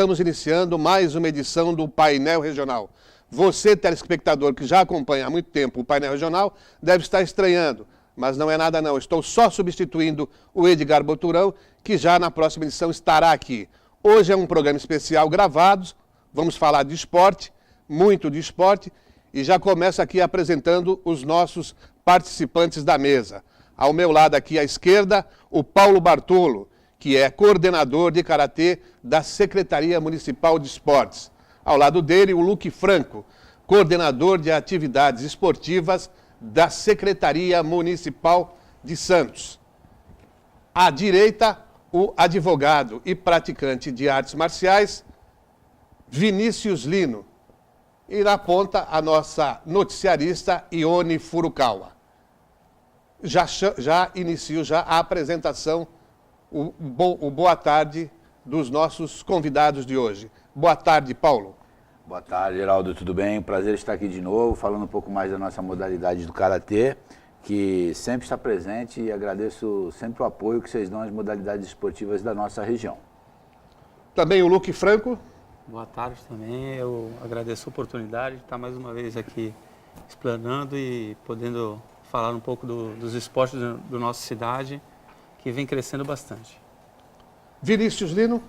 Estamos iniciando mais uma edição do Painel Regional. Você, telespectador que já acompanha há muito tempo o Painel Regional, deve estar estranhando, mas não é nada não. Estou só substituindo o Edgar Boturão, que já na próxima edição estará aqui. Hoje é um programa especial gravado, vamos falar de esporte, muito de esporte, e já começo aqui apresentando os nossos participantes da mesa. Ao meu lado aqui à esquerda, o Paulo Bartolo, que é coordenador de Karatê da Secretaria Municipal de Esportes. Ao lado dele, o Luque Franco, coordenador de atividades esportivas da Secretaria Municipal de Santos. À direita, o advogado e praticante de artes marciais, Vinícius Lino. E na ponta, a nossa noticiarista, Ione Furukawa. Já inicio a apresentação, o boa tarde dos nossos convidados de hoje. Boa tarde, Paulo. Boa tarde, Geraldo, tudo bem? Prazer estar aqui de novo, falando um pouco mais da nossa modalidade do Karatê, que sempre está presente, e agradeço sempre o apoio que vocês dão às modalidades esportivas da nossa região. Também o Luque Franco. Boa tarde também, eu agradeço a oportunidade de estar mais uma vez aqui explanando e podendo falar um pouco dos esportes da nossa cidade, que vem crescendo bastante. Vinícius Lino.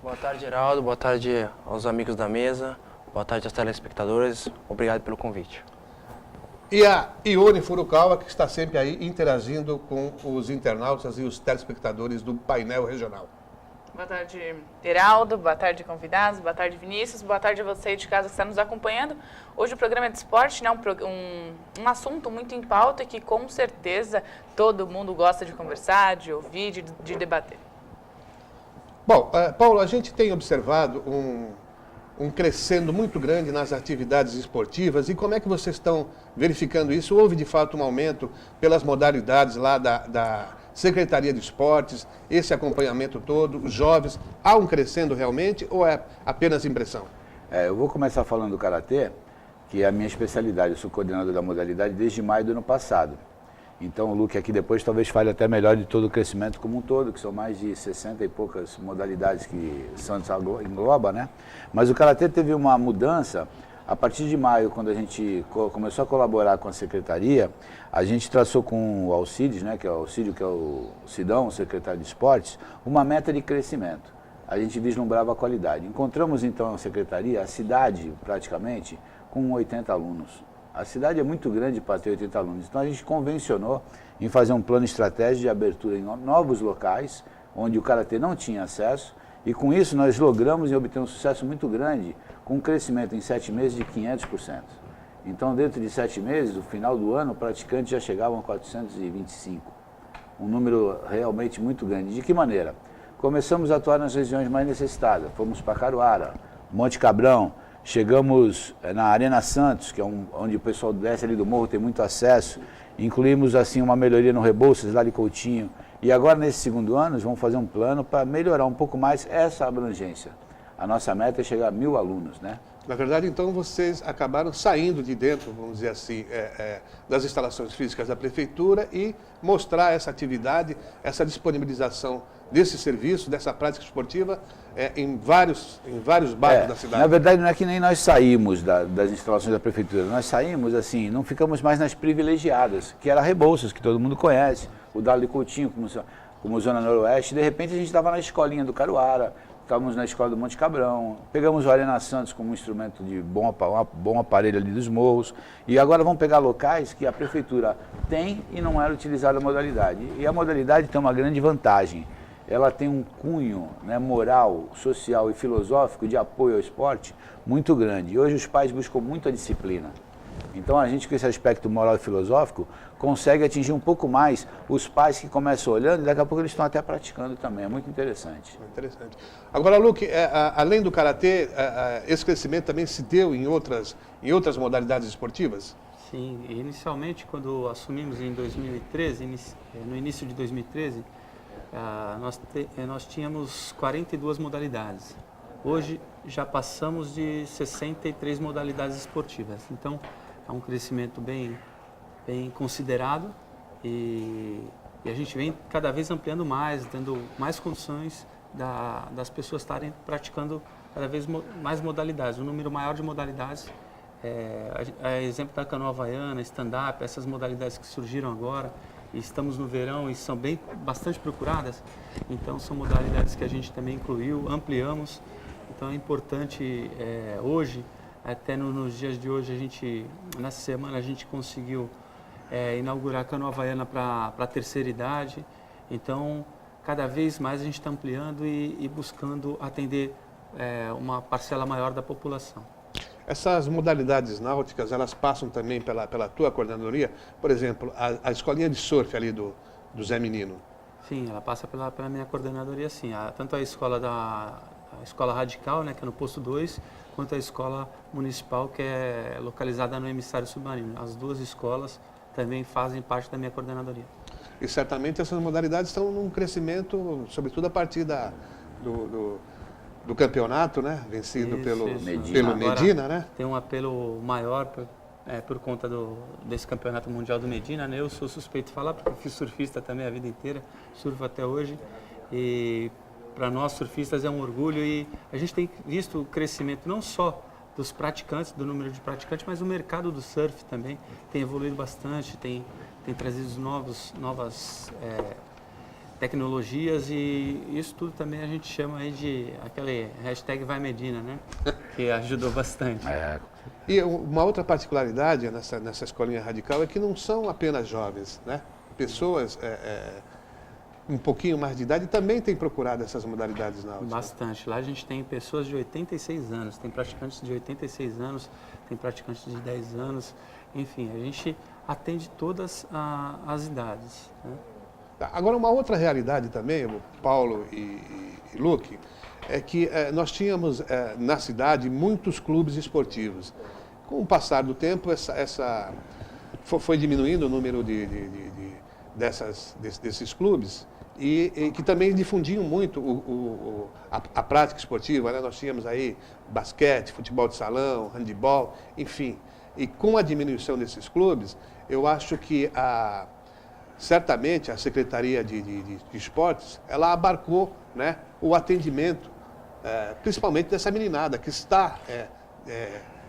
Boa tarde, Geraldo. Boa tarde aos amigos da mesa. Boa tarde aos telespectadores. Obrigado pelo convite. E a Ione Furukawa, que está sempre aí interagindo com os internautas e os telespectadores do Painel Regional. Boa tarde, Geraldo. Boa tarde, convidados. Boa tarde, Vinícius. Boa tarde a você de casa que está nos acompanhando. Hoje o programa é de esporte, né? Um assunto muito em pauta e que com certeza todo mundo gosta de conversar, de ouvir, de debater. Bom, Paulo, a gente tem observado um crescendo muito grande nas atividades esportivas, e como é que vocês estão verificando isso? Houve de fato um aumento pelas modalidades lá da Secretaria de Esportes, esse acompanhamento todo, os jovens, há um crescendo realmente ou é apenas impressão? Eu vou começar falando do Karatê, que é a minha especialidade. Eu sou coordenador da modalidade desde maio do ano passado. Então o Luque aqui depois talvez fale até melhor de todo o crescimento como um todo, que são mais de 60 e poucas modalidades que Santos engloba, né? Mas o Karatê teve uma mudança a partir de maio, quando a gente começou a colaborar com a Secretaria. A gente traçou com o Alcides, né, que é o Sidão, o secretário de Esportes, uma meta de crescimento. A gente vislumbrava a qualidade. Encontramos então a Secretaria, a cidade praticamente, com 80 alunos. A cidade é muito grande para ter 80 alunos, então a gente convencionou em fazer um plano estratégico de abertura em novos locais, onde o Karatê não tinha acesso, e com isso nós logramos e obter um sucesso muito grande, com um crescimento em 7 meses de 500%. Então, dentro de 7 meses, no final do ano, praticantes já chegavam a 425. Um número realmente muito grande. De que maneira? Começamos a atuar nas regiões mais necessitadas. Fomos para Caruara, Monte Cabrão, chegamos na Arena Santos, que é onde o pessoal desce ali do morro, tem muito acesso. Incluímos assim uma melhoria no Rebouças, lá de Coutinho. E agora, nesse segundo ano, vamos fazer um plano para melhorar um pouco mais essa abrangência. A nossa meta é chegar a 1.000 alunos, né? Na verdade, então, vocês acabaram saindo de dentro, vamos dizer assim, das instalações físicas da Prefeitura e mostrar essa atividade, essa disponibilização desse serviço, dessa prática esportiva em vários bairros da cidade. Na verdade, não é que nem nós saímos das instalações da Prefeitura, nós saímos assim, não ficamos mais nas privilegiadas, que era Rebouças, que todo mundo conhece, o Dali Coutinho como Zona Noroeste. De repente a gente estava na escolinha do Caruara, estávamos na escola do Monte Cabrão, pegamos o Arena Santos como um instrumento de bom aparelho ali dos morros, e agora vamos pegar locais que a Prefeitura tem e não era utilizada a modalidade. E a modalidade tem uma grande vantagem, ela tem um cunho, né, moral, social e filosófico de apoio ao esporte muito grande. E hoje os pais buscam muito a disciplina. Então a gente, com esse aspecto moral e filosófico, consegue atingir um pouco mais os pais que começam olhando e daqui a pouco eles estão até praticando também. É muito interessante. Interessante. Agora, Luque, além do Karatê, esse crescimento também se deu em outras modalidades esportivas? Sim, inicialmente quando assumimos em 2013, no início de 2013, nós tínhamos 42 modalidades. Hoje já passamos de 63 modalidades esportivas. Então, é um crescimento bem considerado e a gente vem cada vez ampliando mais, dando mais condições das pessoas estarem praticando cada vez mais modalidades, um número maior de modalidades. Exemplo da canoa havaiana, stand-up, essas modalidades que surgiram agora, e estamos no verão e são bastante procuradas, então são modalidades que a gente também incluiu, ampliamos, então é importante hoje, até nos dias de hoje, nessa semana a gente conseguiu inaugurar a canoa havaiana para a terceira idade, então cada vez mais a gente está ampliando e buscando atender uma parcela maior da população. Essas modalidades náuticas, elas passam também pela tua coordenadoria? Por exemplo, a escolinha de surf ali do Zé Menino. Sim, ela passa pela minha coordenadoria, sim. Tanto a escola radical, né, que é no posto 2, quanto a escola municipal, que é localizada no emissário submarino. As duas escolas também fazem parte da minha coordenadoria. E certamente essas modalidades estão num crescimento, sobretudo a partir do campeonato, né? Vencido pelo Medina, né? Tem um apelo maior por conta desse campeonato mundial do Medina, né? Eu sou suspeito de falar, porque eu fui surfista também a vida inteira, surfo até hoje. E para nós surfistas é um orgulho, e a gente tem visto o crescimento não só dos praticantes, do número de praticantes, mas o mercado do surf também tem evoluído bastante, tem trazido novas tecnologias, e isso tudo também a gente chama aí de aquele hashtag Vai Medina, né? Que ajudou bastante. E uma outra particularidade nessa escolinha radical é que não são apenas jovens, né? Pessoas um pouquinho mais de idade também têm procurado essas modalidades náuticas. Bastante. Lá a gente tem pessoas de 86 anos, tem praticantes de 86 anos, tem praticantes de 10 anos, enfim, a gente atende todas as idades, né? Agora, uma outra realidade também, Paulo e Luque, é que nós tínhamos na cidade muitos clubes esportivos. Com o passar do tempo, foi diminuindo o número desses clubes, e que também difundiam muito a prática esportiva, né? Nós tínhamos aí basquete, futebol de salão, handebol, enfim. E com a diminuição desses clubes, eu acho que certamente a Secretaria de Esportes, ela abarcou, né, o atendimento, principalmente dessa meninada que está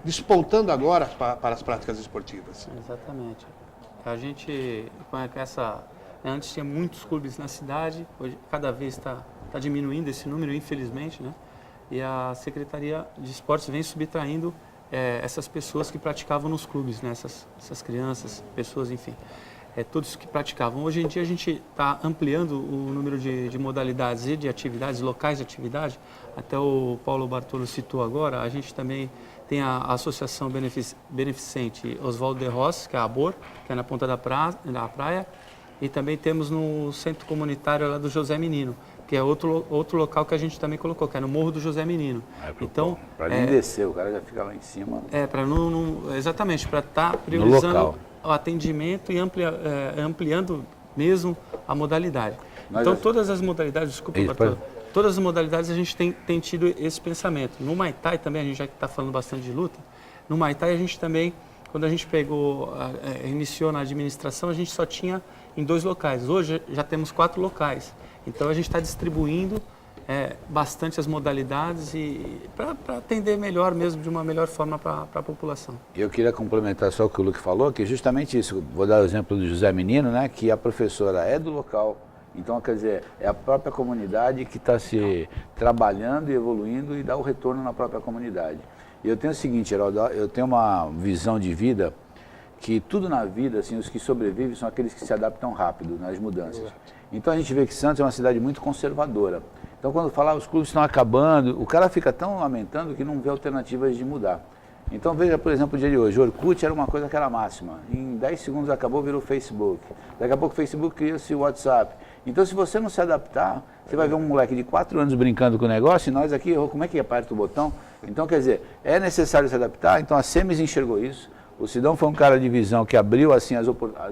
despontando agora para as práticas esportivas. Exatamente. A gente, antes tinha muitos clubes na cidade, hoje cada vez está diminuindo esse número, infelizmente, né? E a Secretaria de Esportes vem subtraindo essas pessoas que praticavam nos clubes, né? Essas crianças, pessoas, enfim. Todos que praticavam. Hoje em dia a gente está ampliando o número de modalidades e de atividades, locais de atividade. Até o Paulo Bartolo citou agora, a gente também tem a Associação Beneficente Oswaldo de Rossi, que é a ABOR, que é na ponta da praia, e também temos no Centro Comunitário lá do José Menino, que é outro local que a gente também colocou, que é no Morro do José Menino. Então, para nem descer, o cara já fica lá em cima. Exatamente, para estar priorizando o atendimento e ampliando mesmo a modalidade. Então, todas as modalidades, desculpa, Bartolo, todas as modalidades a gente tem tido esse pensamento. No Muay Thai também, a gente já está falando bastante de luta, no Muay Thai a gente também, quando a gente iniciou na administração, a gente só tinha em 2 locais. Hoje já temos 4 locais. Então a gente está distribuindo bastante as modalidades e para atender melhor mesmo, de uma melhor forma para a população. Eu queria complementar só o que o Luque falou, que é justamente isso. Vou dar o exemplo do José Menino, né, que a professora é do local. Então, quer dizer, é a própria comunidade que está se trabalhando e evoluindo e dá o retorno na própria comunidade. E eu tenho o seguinte, Geraldo, eu tenho uma visão de vida que tudo na vida, assim, os que sobrevivem são aqueles que se adaptam rápido nas mudanças. Então a gente vê que Santos é uma cidade muito conservadora. Então quando falar os clubes estão acabando, o cara fica tão lamentando que não vê alternativas de mudar. Então veja, por exemplo, o dia de hoje, o Orkut era uma coisa que era máxima. Em 10 segundos acabou, virou Facebook. Daqui a pouco o Facebook cria-se o WhatsApp. Então se você não se adaptar, você vai ver um moleque de 4 anos brincando com o negócio e nós aqui, como é que aperta o botão? Então quer dizer, é necessário se adaptar, então a Semes enxergou isso. O Sidão foi um cara de visão que abriu assim,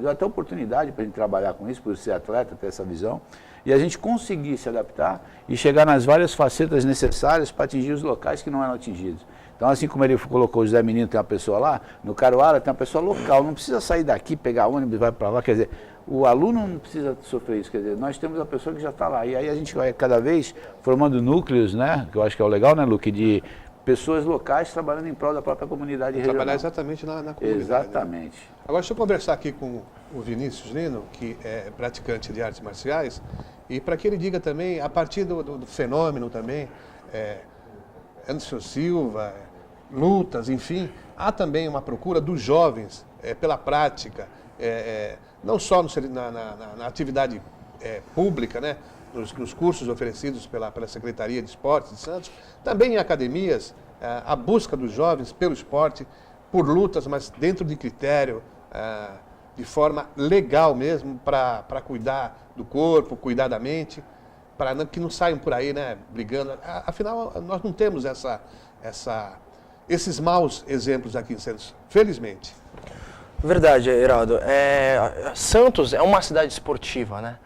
deu até oportunidade para a gente trabalhar com isso, por ser atleta, ter essa visão, e a gente conseguir se adaptar e chegar nas várias facetas necessárias para atingir os locais que não eram atingidos. Então, assim como ele colocou o José Menino, tem uma pessoa lá, no Caruara tem uma pessoa local, não precisa sair daqui, pegar ônibus, vai para lá, quer dizer, o aluno não precisa sofrer isso, quer dizer, nós temos a pessoa que já está lá. E aí a gente vai cada vez formando núcleos, né? Que eu acho que é o legal, né, Luque, de pessoas locais trabalhando em prol da própria comunidade regional. Trabalhar exatamente na comunidade. Exatamente. Né? Agora, deixa eu conversar aqui com o Vinícius Lino, que é praticante de artes marciais, e para que ele diga também, a partir do fenômeno também, Anderson Silva, lutas, enfim, há também uma procura dos jovens pela prática, não só na atividade pública, né? Nos cursos oferecidos pela Secretaria de Esportes de Santos, também em academias, a busca dos jovens pelo esporte, por lutas, mas dentro de critério, de forma legal mesmo, para cuidar do corpo, cuidar da mente, para que não saiam por aí, né, brigando. Afinal, nós não temos esses maus exemplos aqui em Santos, felizmente. Verdade, Heraldo. Santos é uma cidade esportiva, né?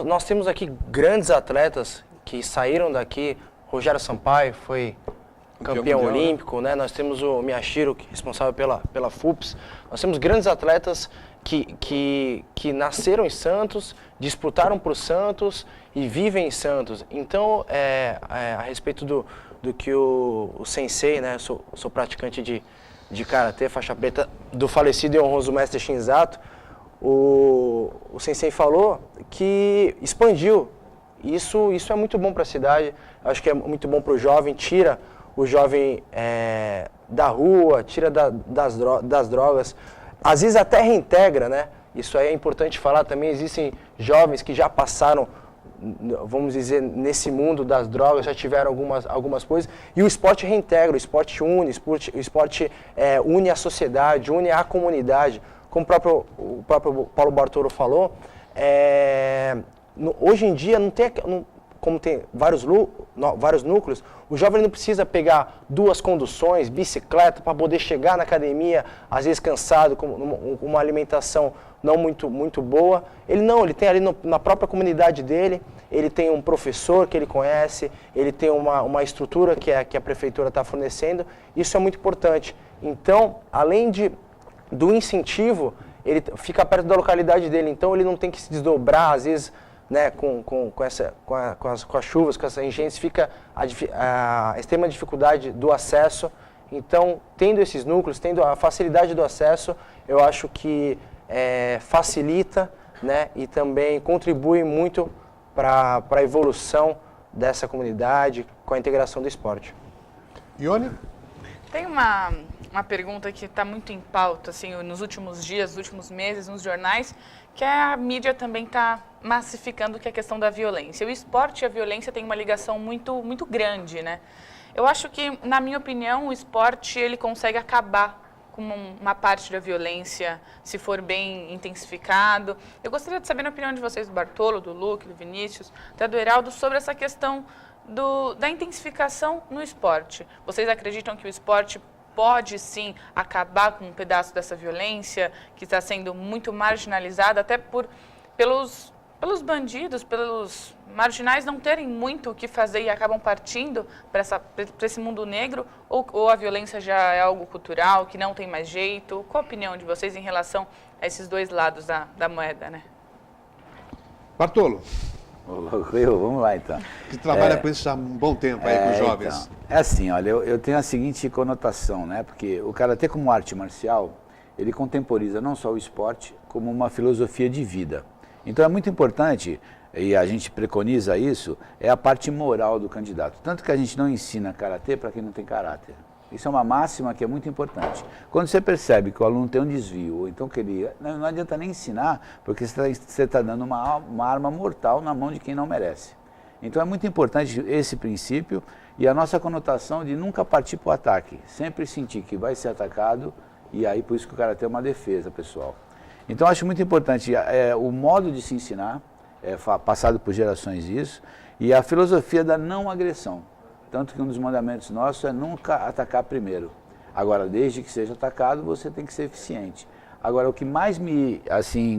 Nós temos aqui grandes atletas que saíram daqui. Rogério Sampaio foi campeão mundial, olímpico, né? Nós temos o Miyashiro, responsável pela FUPS. Nós temos grandes atletas que nasceram em Santos, disputaram para o Santos e vivem em Santos. Então, a respeito do que o sensei, né? Eu sou praticante de karatê, faixa preta, do falecido e honroso mestre Shinzato. O sensei falou que expandiu. Isso é muito bom para a cidade, acho que é muito bom para o jovem, tira o jovem da rua, tira das drogas, às vezes até reintegra, né? Isso aí é importante falar também, existem jovens que já passaram, vamos dizer, nesse mundo das drogas, já tiveram algumas coisas, e o esporte reintegra, o esporte une, o esporte une a sociedade, une a comunidade. Como o próprio Paulo Bartolo falou, hoje em dia, como tem vários núcleos, o jovem não precisa pegar 2 conduções, bicicleta, para poder chegar na academia, às vezes cansado, com uma alimentação não muito boa. Ele tem ali na própria comunidade dele, ele tem um professor que ele conhece, ele tem uma estrutura que a prefeitura está fornecendo, isso é muito importante. Então, além do incentivo, ele fica perto da localidade dele, então ele não tem que se desdobrar, às vezes, né, com as chuvas, com essas enchentes, fica a extrema dificuldade do acesso. Então, tendo esses núcleos, tendo a facilidade do acesso, eu acho que facilita, né, e também contribui muito para a evolução dessa comunidade com a integração do esporte. Ione? Tem uma pergunta que está muito em pauta, assim, nos últimos dias, nos últimos meses, nos jornais, que a mídia também está massificando, que é a questão da violência. O esporte e a violência têm uma ligação muito grande, né? Eu acho que, na minha opinião, o esporte ele consegue acabar com uma parte da violência, se for bem intensificado. Eu gostaria de saber a opinião de vocês, do Bartolo, do Luque, do Vinícius, até do Heraldo, sobre essa questão da intensificação no esporte. Vocês acreditam que o esporte pode, sim, acabar com um pedaço dessa violência que está sendo muito marginalizada, até pelos bandidos, pelos marginais não terem muito o que fazer e acabam partindo para esse mundo negro, ou a violência já é algo cultural, que não tem mais jeito? Qual a opinião de vocês em relação a esses dois lados da moeda, né? Bartolo. Vamos lá, então. Que trabalha com isso há um bom tempo aí com os jovens. Então, assim, olha, eu tenho a seguinte conotação, né? Porque o karatê como arte marcial, ele contemporiza não só o esporte, como uma filosofia de vida. Então é muito importante, e a gente preconiza isso, é a parte moral do candidato. Tanto que a gente não ensina karatê para quem não tem caráter. Isso é uma máxima que é muito importante. Quando você percebe que o aluno tem um desvio, ou então que ele... Não adianta nem ensinar, porque você está dando uma arma mortal na mão de quem não merece. Então é muito importante esse princípio e a nossa conotação de nunca partir para o ataque. Sempre sentir que vai ser atacado e aí por isso que o karatê é uma defesa, pessoal. Então acho muito importante o modo de se ensinar, passado por gerações isso, e a filosofia da não agressão. Tanto que um dos mandamentos nossos é nunca atacar primeiro. Agora, desde que seja atacado, você tem que ser eficiente. Agora, o que mais me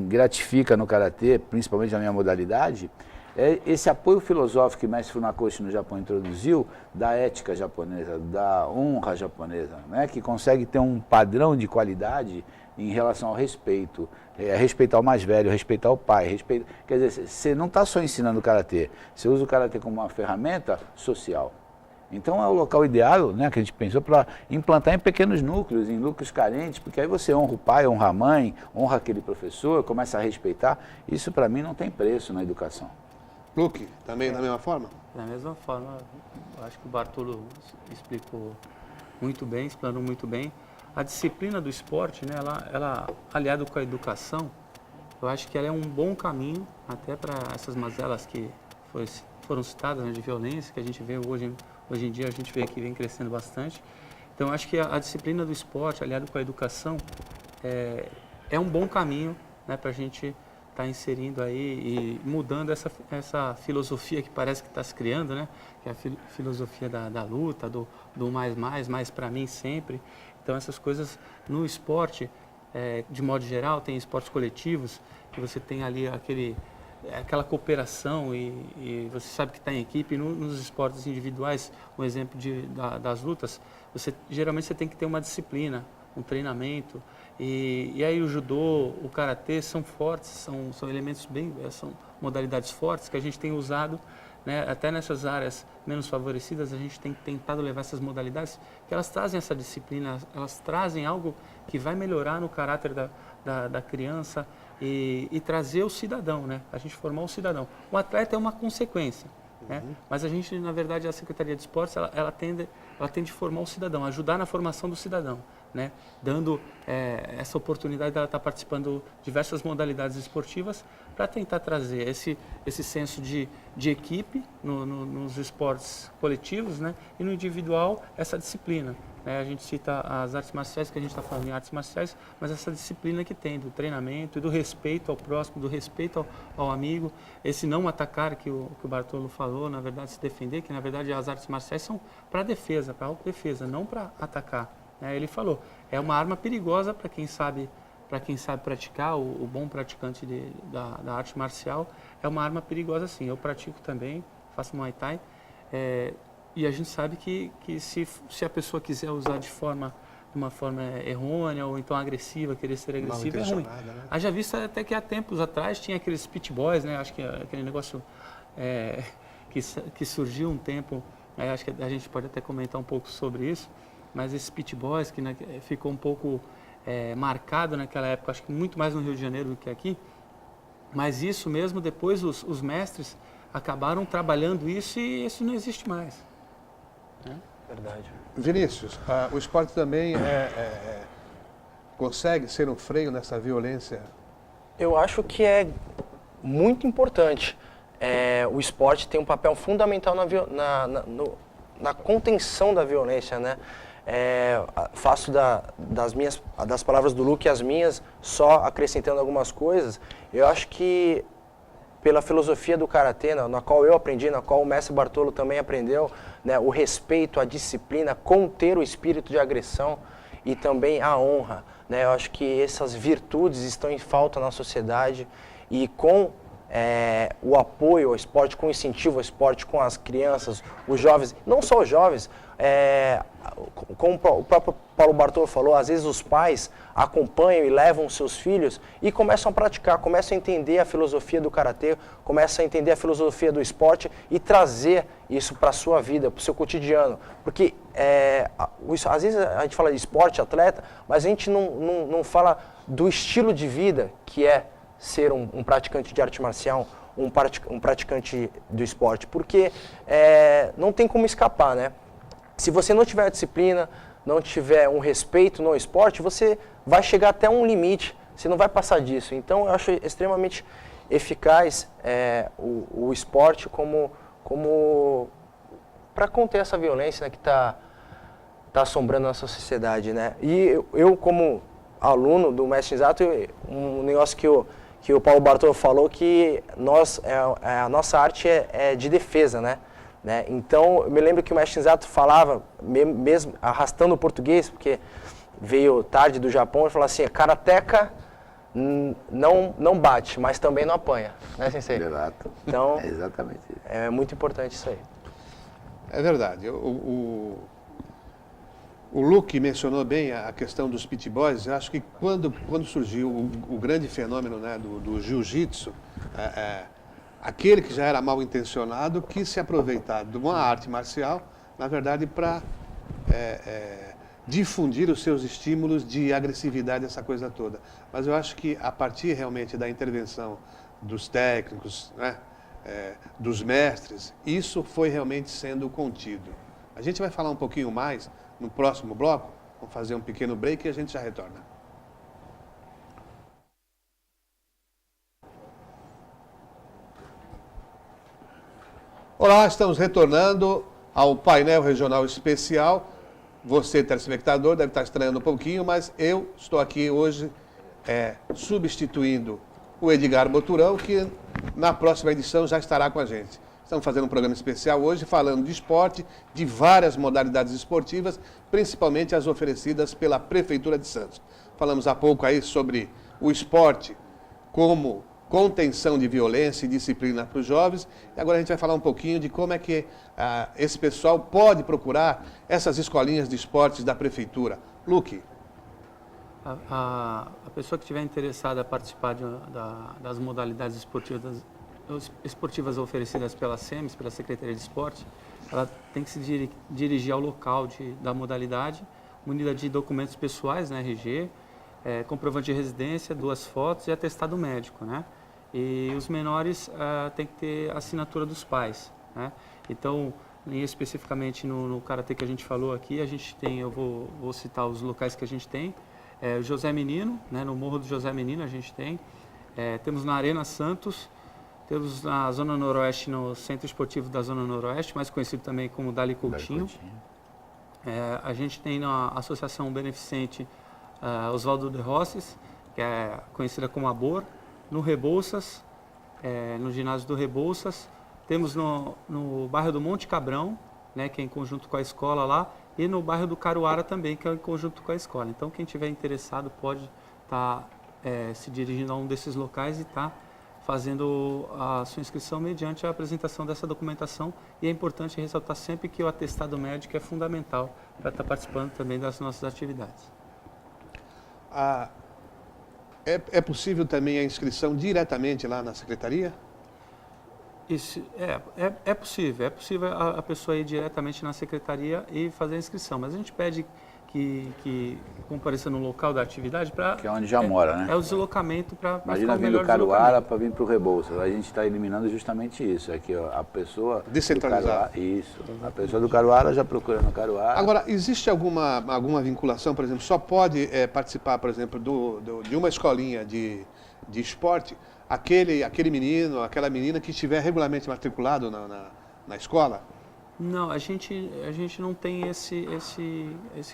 gratifica no karatê, principalmente na minha modalidade, É esse apoio filosófico que Mestre Funakoshi no Japão introduziu, da ética japonesa, da honra japonesa, né? Que consegue ter um padrão de qualidade em relação ao respeito, respeitar o mais velho, respeitar o pai, quer dizer, você não está só ensinando o karatê, você usa o karatê como uma ferramenta social. Então é o local ideal, né, que a gente pensou para implantar em pequenos núcleos, em núcleos carentes, porque aí você honra o pai, honra a mãe, honra aquele professor, começa a respeitar. Isso para mim não tem preço na educação. Luke, também da mesma forma? Da mesma forma, eu acho que o Bartolo explicou muito bem, explanou muito bem. A disciplina do esporte, né, ela aliado com a educação, eu acho que ela é um bom caminho até para essas mazelas que foram citadas, né, de violência, que a gente vê hoje em dia, a gente vê que vem crescendo bastante. Então, eu acho que a disciplina do esporte, aliado com a educação, é um bom caminho, né, para a gente estar inserindo aí e mudando essa filosofia que parece que está se criando, né, que é a filosofia da luta, do mais para mim sempre. Então, essas coisas no esporte, de modo geral, tem esportes coletivos, que você tem ali aquela cooperação e você sabe que está em equipe. Nos esportes individuais, um exemplo das lutas, geralmente você tem que ter uma disciplina, um treinamento. E aí o judô, o karatê são fortes, são elementos são modalidades fortes que a gente tem usado, né, até nessas áreas menos favorecidas. A gente tem tentado levar essas modalidades, que elas trazem essa disciplina, elas trazem algo que vai melhorar no caráter da criança e trazer o cidadão, né? A gente formar o cidadão. O atleta é uma consequência, né? Mas a gente, na verdade, a Secretaria de Esportes, ela tende a formar o cidadão, ajudar na formação do cidadão, né? Dando essa oportunidade de ela estar participando de diversas modalidades esportivas para tentar trazer esse senso de equipe nos esportes coletivos, né? E no individual, essa disciplina. A gente cita as artes marciais, que a gente está falando em artes marciais, mas essa disciplina que tem do treinamento e do respeito ao próximo, do respeito ao amigo, esse não atacar que o Bartolo falou, na verdade se defender, que na verdade as artes marciais são para defesa, para autodefesa, não para atacar. Ele falou, é uma arma perigosa para quem sabe praticar, o bom praticante da arte marcial, é uma arma perigosa sim. Eu pratico também, faço Muay Thai, e a gente sabe que se a pessoa quiser usar de uma forma errônea ou então agressiva, querer ser agressiva, é ruim. Né? Haja visto até que há tempos atrás tinha aqueles pit boys, né? Acho que aquele negócio que surgiu um tempo, acho que a gente pode até comentar um pouco sobre isso, mas esses pit boys que ficou um pouco marcado naquela época, acho que muito mais no Rio de Janeiro do que aqui, mas isso mesmo, depois os mestres acabaram trabalhando isso e isso não existe mais. Verdade. Vinícius, o esporte também consegue ser um freio nessa violência? Eu acho que é muito importante. O esporte tem um papel fundamental na contenção da violência, né? Faço das palavras do Luke as minhas, só acrescentando algumas coisas. Eu acho que pela filosofia do karatê, na qual eu aprendi, na qual o mestre Bartolo também aprendeu, né, o respeito, a disciplina, conter o espírito de agressão e também a honra, né? Eu acho que essas virtudes estão em falta na sociedade e com o apoio ao esporte, com o incentivo ao esporte, com as crianças, os jovens, não só os jovens, como o próprio Paulo Bartolo falou, às vezes os pais acompanham e levam seus filhos e começam a praticar, começam a entender a filosofia do karatê, começam a entender a filosofia do esporte e trazer isso para a sua vida, para o seu cotidiano. Porque às vezes a gente fala de esporte, atleta, mas a gente não fala do estilo de vida que é ser um praticante de arte marcial, um praticante do esporte, porque não tem como escapar, né? Se você não tiver disciplina, não tiver um respeito no esporte, você vai chegar até um limite, você não vai passar disso. Então, eu acho extremamente eficaz o esporte como para conter essa violência, né, que está assombrando a nossa sociedade, né? E eu como aluno do Mestre Exato, um negócio que o Paulo Bartolo falou, que a nossa arte é de defesa, né? Então, eu me lembro que o Mestre Exato falava, mesmo arrastando o português, porque veio tarde do Japão, ele falava assim, karateka não bate, mas também não apanha, né, Sensei? Exato. Então, É exatamente isso. é muito importante isso aí. É verdade. O Luke mencionou bem a questão dos pit boys. Eu acho que quando surgiu o grande fenômeno, né, do jiu-jitsu, aquele que já era mal intencionado quis se aproveitar de uma arte marcial, na verdade, para difundir os seus estímulos de agressividade, essa coisa toda. Mas eu acho que a partir realmente da intervenção dos técnicos, né, dos mestres, isso foi realmente sendo contido. A gente vai falar um pouquinho mais no próximo bloco, vamos fazer um pequeno break e a gente já retorna. Olá, estamos retornando ao painel regional especial. Você, telespectador, deve estar estranhando um pouquinho, mas eu estou aqui hoje substituindo o Edgar Boturão, que na próxima edição já estará com a gente. Estamos fazendo um programa especial hoje falando de esporte, de várias modalidades esportivas, principalmente as oferecidas pela Prefeitura de Santos. Falamos há pouco aí sobre o esporte como contenção de violência e disciplina para os jovens. E agora a gente vai falar um pouquinho de como é que esse pessoal pode procurar essas escolinhas de esportes da Prefeitura. Luque. A pessoa que estiver interessada a participar das modalidades esportivas oferecidas pela SEMES, pela Secretaria de Esporte, ela tem que se dirigir ao local da modalidade, munida de documentos pessoais, né, RG, comprovante de residência, 2 fotos e atestado médico, né? E os menores têm que ter assinatura dos pais, né? Então, especificamente no Karatê que a gente falou aqui, a gente tem, eu vou citar os locais que a gente tem, José Menino, né, no Morro do José Menino a gente tem, temos na Arena Santos, temos na Zona Noroeste, no Centro Esportivo da Zona Noroeste, mais conhecido também como Dali Coutinho. A gente tem na Associação Beneficente Oswaldo de Rosses, que é conhecida como ABOR, no Rebouças, no ginásio do Rebouças. Temos no bairro do Monte Cabrão, né, que é em conjunto com a escola lá, e no bairro do Caruara também, que é em conjunto com a escola. Então, quem tiver interessado pode estar se dirigindo a um desses locais e estar fazendo a sua inscrição mediante a apresentação dessa documentação. E é importante ressaltar sempre que o atestado médico é fundamental para estar participando também das nossas atividades. É possível também a inscrição diretamente lá na Secretaria? Isso, é possível a pessoa ir diretamente na Secretaria e fazer a inscrição, mas a gente pede que compareça no local da atividade para... Que é onde já mora, né? É o deslocamento para... Imagina vir do Caruara para vir para o Rebouças. A gente está eliminando justamente isso. É que a pessoa... Descentralizar. Isso. A pessoa do Caruara já procura no Caruara. Agora, existe alguma vinculação, por exemplo, só pode participar, por exemplo, de uma escolinha de esporte aquele menino, aquela menina que estiver regularmente matriculado na escola? Não, a gente não tem esse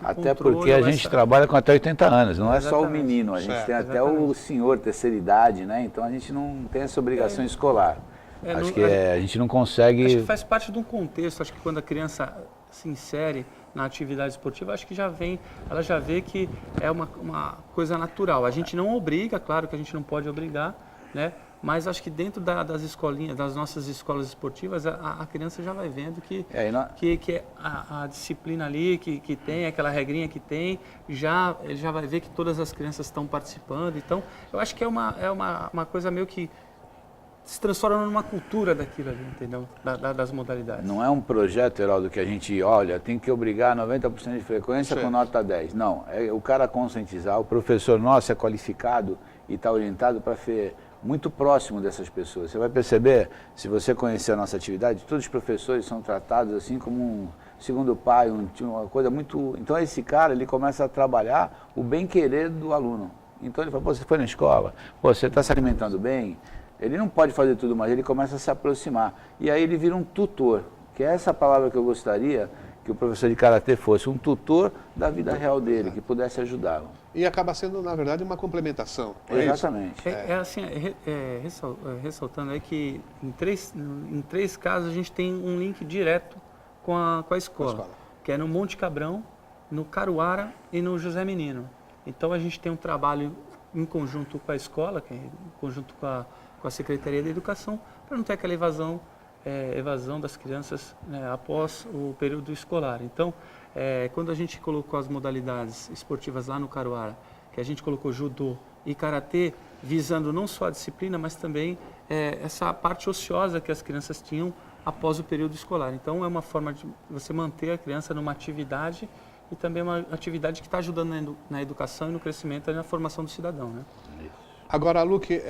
até controle. Porque a gente trabalha com até 80 anos, não é só o menino, a gente certo. tem até o senhor, terceira idade, né? Então a gente não tem essa obrigação escolar. Acho que a gente não consegue... Acho que faz parte de um contexto, acho que quando a criança se insere na atividade esportiva, acho que ela já vê que é uma coisa natural. A gente não obriga, claro que a gente não pode obrigar, né? Mas acho que dentro das escolinhas, das nossas escolas esportivas, a criança já vai vendo que a disciplina ali, que tem, aquela regrinha que tem, ele já vai ver que todas as crianças estão participando. Então, eu acho que é uma coisa meio que se transforma numa cultura daquilo ali, entendeu? Das modalidades. Não é um projeto, Heraldo, que a gente, olha, tem que obrigar 90% de frequência com nota 10. Não, é o cara conscientizar, o professor nosso é qualificado e está orientado para ser muito próximo dessas pessoas. Você vai perceber, se você conhecer a nossa atividade, todos os professores são tratados assim como um segundo pai, uma coisa muito... Então esse cara, ele começa a trabalhar o bem-querer do aluno. Então ele fala, pô, você foi na escola, pô, você está se alimentando bem. Ele não pode fazer tudo, mas ele começa a se aproximar. E aí ele vira um tutor, que é essa palavra que eu gostaria que o professor de Karatê fosse, um tutor da vida real dele, que pudesse ajudá-lo. E acaba sendo, na verdade, uma complementação. Exatamente. Ressaltando aí que em três casos a gente tem um link direto com a escola, que é no Monte Cabrão, no Caruara e no José Menino. Então a gente tem um trabalho em conjunto com a escola, em conjunto com a Secretaria da Educação, para não ter aquela evasão das crianças, né, após o período escolar. Então, quando a gente colocou as modalidades esportivas lá no Caruara, que a gente colocou judô e karatê, visando não só a disciplina, mas também essa parte ociosa que as crianças tinham após o período escolar. Então, é uma forma de você manter a criança numa atividade e também uma atividade que está ajudando na educação e no crescimento e na formação do cidadão, né? Agora, Luque,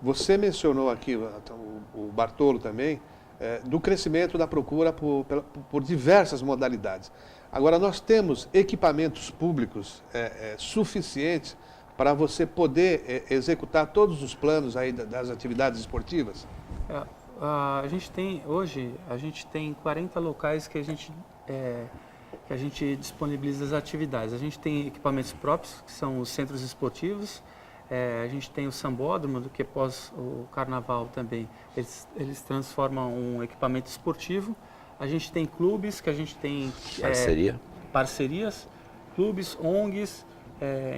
você mencionou aqui, o Bartolo também, do crescimento da procura por diversas modalidades. Agora, nós temos equipamentos públicos suficientes para você poder executar todos os planos aí das atividades esportivas? Hoje, a gente tem 40 locais que a gente disponibiliza as atividades. A gente tem equipamentos próprios, que são os centros esportivos. A gente tem o sambódromo, que após o carnaval também, eles transformam um equipamento esportivo. A gente tem clubes, que a gente tem parcerias, clubes, ONGs,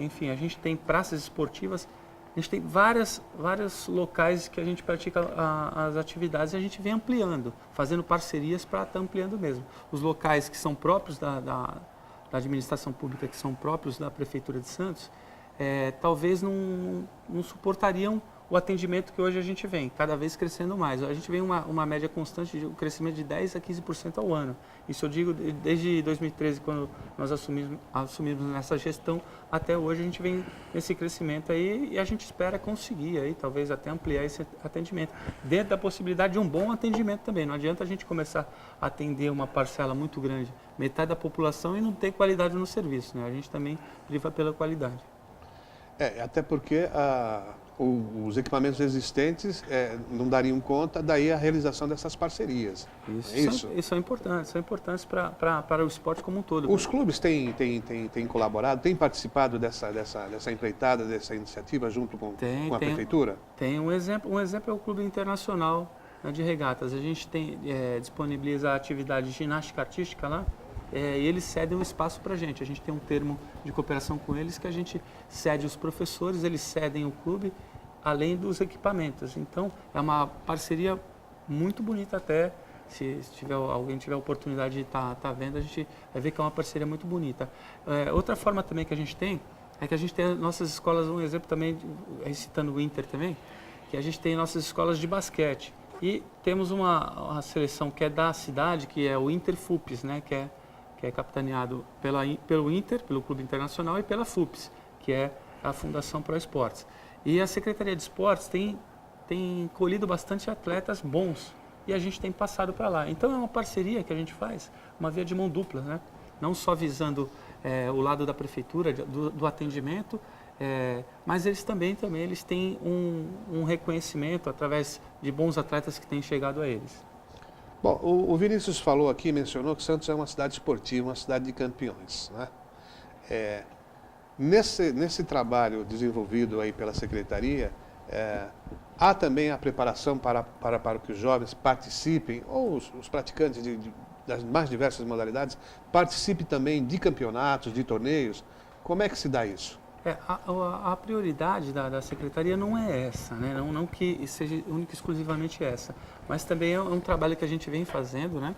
enfim, a gente tem praças esportivas. A gente tem vários locais que a gente pratica as atividades e a gente vem ampliando, fazendo parcerias para estar ampliando mesmo. Os locais que são próprios da administração pública, que são próprios da Prefeitura de Santos, talvez não suportariam o atendimento que hoje a gente vem, cada vez crescendo mais. A gente vem uma média constante de um crescimento de 10% a 15% ao ano. Isso eu digo desde 2013, quando nós assumimos nessa gestão, até hoje a gente vem nesse crescimento aí e a gente espera conseguir aí, talvez até ampliar esse atendimento, dentro da possibilidade de um bom atendimento também. Não adianta a gente começar a atender uma parcela muito grande, metade da população, e não ter qualidade no serviço, né? A gente também priva pela qualidade. Até porque os equipamentos existentes não dariam conta, daí a realização dessas parcerias. Isso são importantes para o esporte como um todo. Os clubes têm colaborado, têm participado dessa empreitada, dessa iniciativa junto com a Prefeitura? Tem um exemplo é o Clube Internacional, né, de Regatas. A gente disponibiliza a atividade de ginástica artística lá, e eles cedem um espaço para a gente. A gente tem um termo de cooperação com eles que a gente cede os professores, eles cedem o clube, além dos equipamentos. Então, é uma parceria muito bonita até. Se alguém tiver a oportunidade de estar vendo, a gente vai ver que é uma parceria muito bonita. Outra forma também que a gente tem, é que a gente tem nossas escolas, um exemplo também, citando o Inter também, que a gente tem nossas escolas de basquete. E temos uma seleção que é da cidade, que é o Inter FUPES, né, que é capitaneado pelo Inter, pelo Clube Internacional, e pela FUPES, que é a Fundação Pro Esportes. E a Secretaria de Esportes tem colhido bastante atletas bons, e a gente tem passado para lá. Então é uma parceria que a gente faz, uma via de mão dupla, né? Não só visando o lado da prefeitura, do atendimento, mas eles também eles têm um reconhecimento através de bons atletas que têm chegado a eles. Bom, o Vinícius falou aqui, mencionou que Santos é uma cidade esportiva, uma cidade de campeões, né? Nesse trabalho desenvolvido aí pela Secretaria, há também a preparação para que os jovens participem, ou os praticantes das mais diversas modalidades, participem também de campeonatos, de torneios. Como é que se dá isso? A prioridade da Secretaria não é essa, né? Não que seja única e exclusivamente essa, mas também é um trabalho que a gente vem fazendo, né?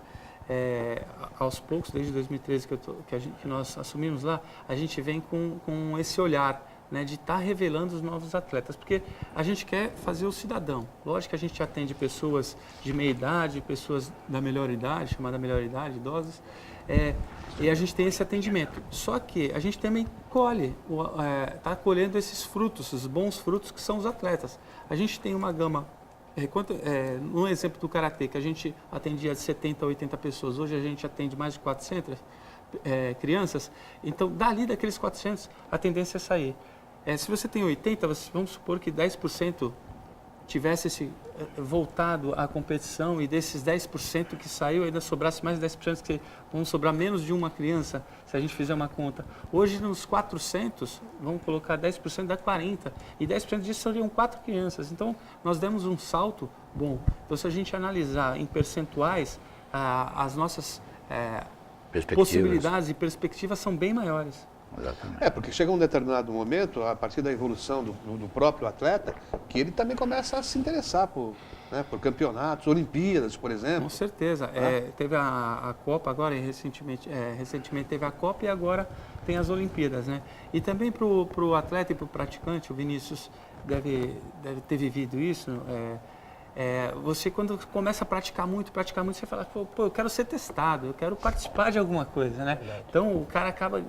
Aos poucos, desde 2013 que nós assumimos lá, a gente vem com esse olhar, né, de estar revelando os novos atletas, porque a gente quer fazer o cidadão. Lógico que a gente atende pessoas de meia idade, pessoas da melhor idade, chamada melhor idade, idosos, e a gente tem esse atendimento. Só que a gente também está colhendo esses frutos, os bons frutos que são os atletas. A gente tem uma gama, no exemplo do Karatê, que a gente atendia de 70 a 80 pessoas, hoje a gente atende mais de 400 crianças, então dali daqueles 400 a tendência é sair. Se você tem 80, vamos supor que 10% tivesse voltado à competição, e desses 10% que saiu, ainda sobrasse mais 10%, que vão sobrar menos de uma criança, se a gente fizer uma conta. Hoje, nos 400, vamos colocar 10%, dá 40%, e 10% disso seriam 4 crianças. Então, nós demos um salto bom. Então, se a gente analisar em percentuais, as nossas possibilidades e perspectivas são bem maiores. Exatamente. Porque chega um determinado momento, a partir da evolução do próprio atleta, que ele também começa a se interessar por campeonatos, Olimpíadas, por exemplo. Com certeza. Teve a Copa agora, recentemente teve a Copa e agora tem as Olimpíadas, né? E também para o atleta e para o praticante, o Vinícius deve ter vivido isso. Você quando começa a praticar muito, você fala, pô, eu quero ser testado, eu quero participar de alguma coisa, né? Então o cara acaba,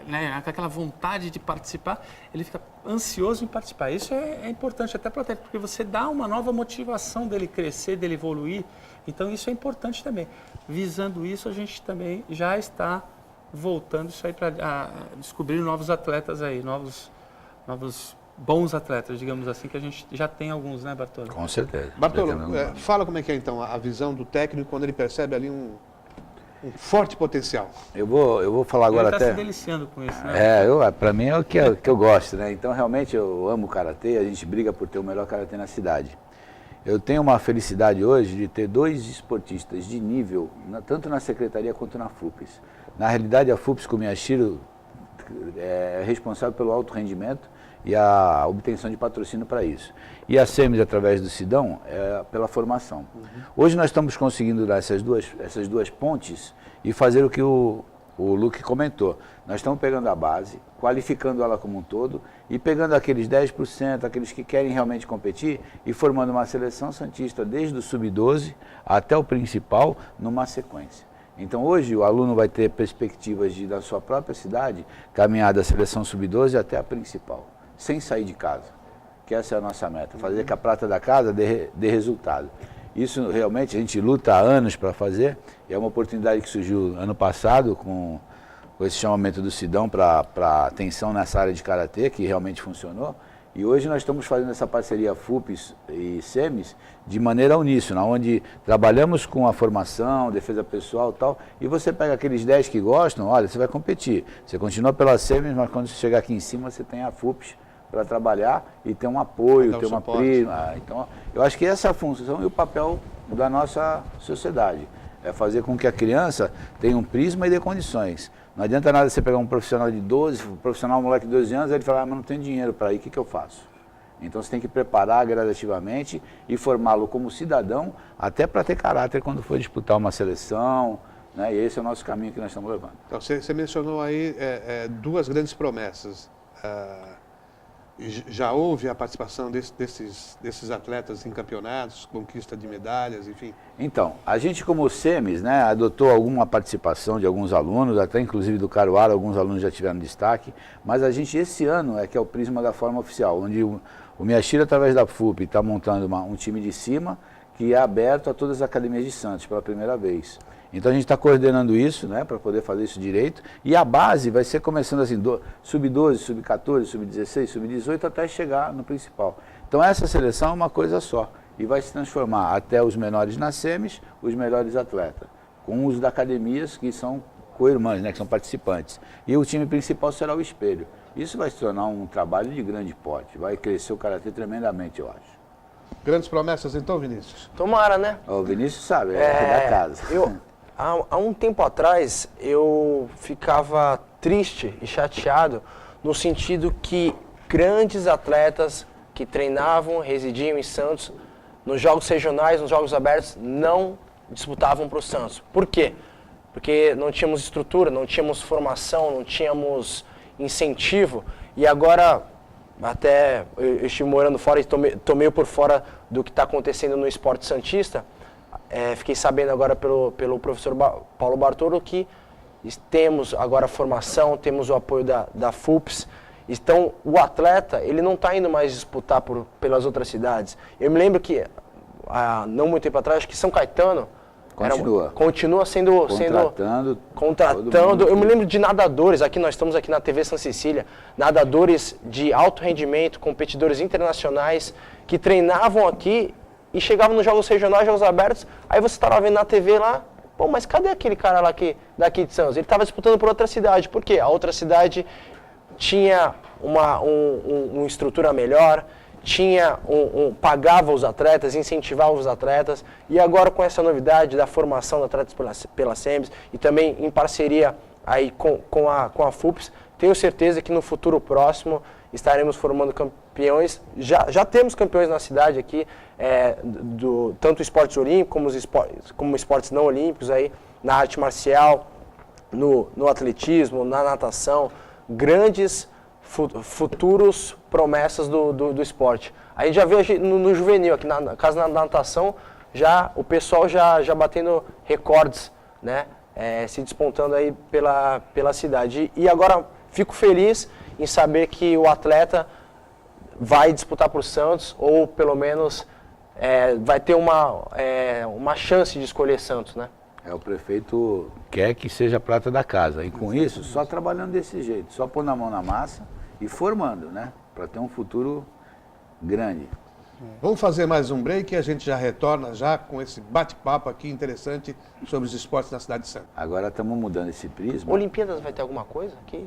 né, com aquela vontade de participar, ele fica ansioso em participar. Isso é importante até para o atleta, porque você dá uma nova motivação dele crescer, dele evoluir. Então isso é importante também. Visando isso, a gente também já está voltando isso aí para descobrir novos atletas aí, novos bons atletas, digamos assim, que a gente já tem alguns, né, Bartolo? Com certeza. Bartolo, fala como é que é então a visão do técnico quando ele percebe ali um forte potencial. Eu vou falar agora ele até... Ele está se deliciando com isso, né? Para mim é o que eu gosto, né? Então, realmente, eu amo o Karatê, a gente briga por ter o melhor Karatê na cidade. Eu tenho uma felicidade hoje de ter 2 esportistas de nível, tanto na Secretaria quanto na FUPES. Na realidade, a FUPES com o Miyashiro é responsável pelo alto rendimento e a obtenção de patrocínio para isso. E a SEMES, através do Sidão, pela formação. Hoje nós estamos conseguindo dar essas duas pontes e fazer o que o Luque comentou. Nós estamos pegando a base, qualificando ela como um todo e pegando aqueles 10%, aqueles que querem realmente competir e formando uma seleção santista desde o sub-12 até o principal numa sequência. Então hoje o aluno vai ter perspectivas de, da sua própria cidade, caminhar da seleção sub-12 até a principal, sem sair de casa, que essa é a nossa meta, fazer que a prata da casa dê resultado. Isso realmente a gente luta há anos para fazer, e é uma oportunidade que surgiu ano passado com esse chamamento do Sidão para atenção nessa área de Karatê, que realmente funcionou, e hoje nós estamos fazendo essa parceria FUPES e SEMES de maneira uníssona, onde trabalhamos com a formação, defesa pessoal e tal, e você pega aqueles 10 que gostam, olha, você vai competir, você continua pela SEMES, mas quando você chegar aqui em cima você tem a FUPES para trabalhar e ter um apoio, ter uma prima. Então, eu acho que essa é a função e o papel da nossa sociedade. É fazer com que a criança tenha um prisma e dê condições. Não adianta nada você pegar um profissional de 12, um profissional, um moleque de 12 anos, ele fala, mas não tenho dinheiro para ir, o que eu faço? Então você tem que preparar gradativamente e formá-lo como cidadão, até para ter caráter quando for disputar uma seleção, né? E esse é o nosso caminho que nós estamos levando. Então, você mencionou aí 2 grandes promessas. Já houve a participação desses atletas em campeonatos, conquista de medalhas, enfim? Então, a gente como SEMES, né, adotou alguma participação de alguns alunos, até inclusive do Caruaru, alguns alunos já tiveram destaque, mas a gente esse ano que é o prisma da forma oficial, onde o Miyashiro, através da FUP, está montando um time de cima que é aberto a todas as academias de Santos pela primeira vez. Então a gente está coordenando isso, né, para poder fazer isso direito, e a base vai ser começando assim, sub-12, sub-14, sub-16, sub-18, até chegar no principal. Então essa seleção é uma coisa só, e vai se transformar até os menores na SEMES, os melhores atletas, com os da academias que são co-irmãs, né, que são participantes. E o time principal será o espelho. Isso vai se tornar um trabalho de grande porte, vai crescer o Karatê tremendamente, eu acho. Grandes promessas então, Vinícius? Tomara, né? O Vinícius sabe, é da casa. Há um tempo atrás, eu ficava triste e chateado no sentido que grandes atletas que treinavam, residiam em Santos, nos jogos regionais, nos jogos abertos, não disputavam para o Santos. Por quê? Porque não tínhamos estrutura, não tínhamos formação, não tínhamos incentivo. E agora, até eu estive morando fora e tô meio por fora do que está acontecendo no esporte santista. Fiquei sabendo agora pelo professor Paulo Bartolo que temos agora formação, temos o apoio da FUPES. Então, o atleta, ele não está indo mais disputar pelas outras cidades. Eu me lembro que, não muito tempo atrás, acho que São Caetano continua sendo contratando. Eu me lembro de nadadores, nós estamos aqui na TV Santa Cecília, nadadores de alto rendimento, competidores internacionais, que treinavam aqui e chegavam nos jogos regionais, jogos abertos, aí você estava vendo na TV lá, pô, mas cadê aquele cara lá daqui de Santos? Ele estava disputando por outra cidade. Por quê? A outra cidade tinha uma estrutura melhor, pagava os atletas, incentivava os atletas, e agora com essa novidade da formação de atletas pela SEMES e também em parceria aí com a FUPS. Tenho certeza que no futuro próximo estaremos formando campeões. Já temos campeões na cidade aqui, tanto esportes olímpicos como esportes não olímpicos, aí, na arte marcial, no atletismo, na natação. Grandes futuros promessas do esporte. A gente já vê no juvenil, aqui na casa da natação, o pessoal já batendo recordes, né? Se despontando aí pela cidade. E agora fico feliz em saber que o atleta vai disputar por Santos, ou pelo menos vai ter uma chance de escolher Santos, né? O prefeito quer que seja a prata da casa. E com isso, só trabalhando desse jeito, só pôr a mão na massa e formando, né? Para ter um futuro grande. Vamos fazer mais um break e a gente já retorna já com esse bate-papo aqui interessante sobre os esportes na cidade de Santos. Agora estamos mudando esse prisma. Olimpíadas vai ter alguma coisa aqui?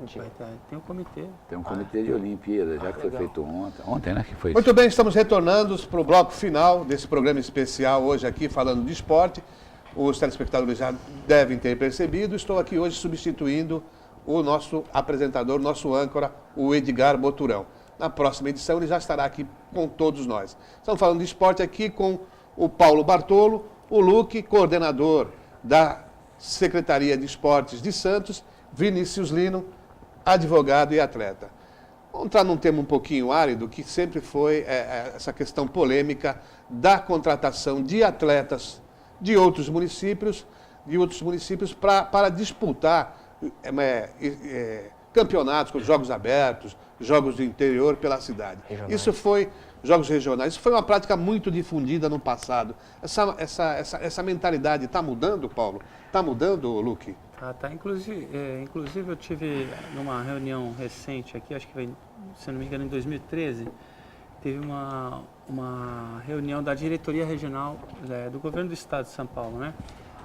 Tem um comitê. Tem um comitê de Olimpíadas, já que foi feito ontem. Ontem, né? Que foi Muito bem, estamos retornando para o bloco final desse programa especial hoje aqui falando de esporte. Os telespectadores já devem ter percebido. Estou aqui hoje substituindo o nosso apresentador, nosso âncora, o Edgar Boturão. Na próxima edição ele já estará aqui com todos nós. Estamos falando de esporte aqui com o Paulo Bartolo, o Luque, coordenador da Secretaria de Esportes de Santos, Vinícius Lino, advogado e atleta. Vamos entrar num tema um pouquinho árido, que sempre foi essa questão polêmica da contratação de atletas de outros municípios para disputar campeonatos com jogos abertos, jogos do interior pela cidade. Isso foi, jogos regionais, isso foi uma prática muito difundida no passado. Essa mentalidade está mudando, Paulo? Está mudando, Luque? Tá. Inclusive eu tive numa reunião recente aqui, acho que foi, se não me engano, em 2013, teve uma reunião da diretoria regional do governo do estado de São Paulo, né?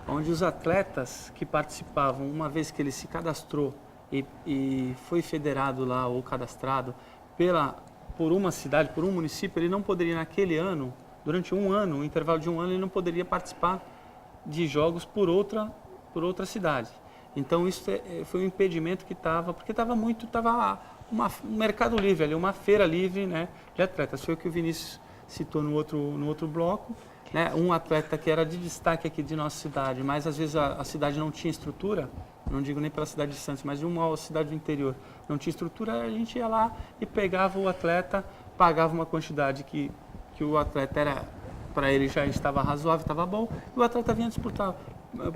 Onde os atletas que participavam, uma vez que ele se cadastrou e foi federado lá ou cadastrado por uma cidade, por um município, ele não poderia naquele ano, durante um ano, um intervalo de um ano, ele não poderia participar de jogos por outra cidade. Então isso foi um impedimento que porque estava um mercado livre ali, uma feira livre, né, de atletas. Foi o que o Vinícius citou no outro bloco, né? Um atleta que era de destaque aqui de nossa cidade, mas às vezes a cidade não tinha estrutura, não digo nem pela cidade de Santos, mas de uma cidade do interior, não tinha estrutura, a gente ia lá e pegava o atleta, pagava uma quantidade que o atleta era, para ele já estava razoável, estava bom, e o atleta vinha disputar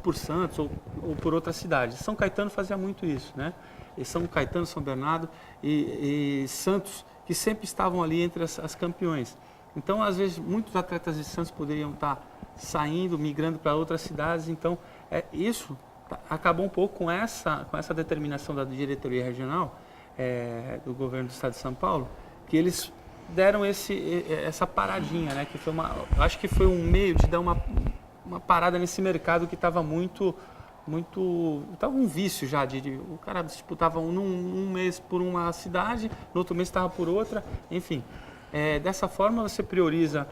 por Santos ou por outras cidades. São Caetano fazia muito isso, né? E São Caetano, São Bernardo e Santos, que sempre estavam ali entre as campeões. Então, às vezes, muitos atletas de Santos poderiam estar saindo, migrando para outras cidades. Então, isso acabou um pouco com essa determinação da diretoria regional do governo do estado de São Paulo, que eles deram essa paradinha, né? Que foi acho que foi um meio de dar uma parada nesse mercado que estava estava um vício já, o cara disputava num mês por uma cidade, no outro mês estava por outra, enfim. Dessa forma você prioriza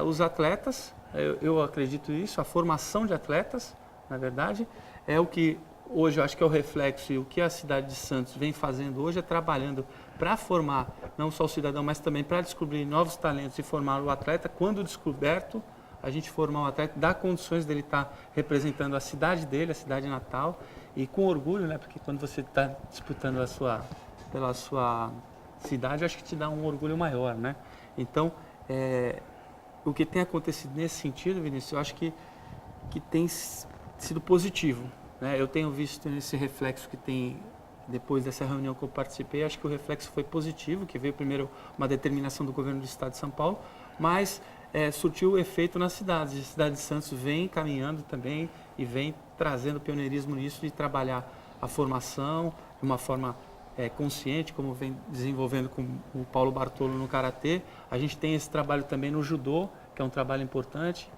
os atletas, eu acredito nisso, a formação de atletas, na verdade, é o que hoje eu acho que é o reflexo, e o que a cidade de Santos vem fazendo hoje é trabalhando para formar não só o cidadão, mas também para descobrir novos talentos e formar o atleta. Quando descoberto, a gente formar o atleta, dá condições dele estar representando a cidade dele, a cidade natal, e com orgulho, né? Porque quando você está disputando pela sua cidade, eu acho que te dá um orgulho maior, né? Então, o que tem acontecido nesse sentido, Vinícius, eu acho que tem sido positivo, né? Eu tenho visto nesse reflexo que tem, depois dessa reunião que eu participei, acho que o reflexo foi positivo, que veio primeiro uma determinação do governo do estado de São Paulo, mas surtiu efeito nas cidades. A cidade de Santos vem caminhando também e vem trazendo pioneirismo nisso, de trabalhar a formação de uma forma consciente, como vem desenvolvendo com o Paulo Bartolo no Karatê. A gente tem esse trabalho também no Judô, que é um trabalho importante.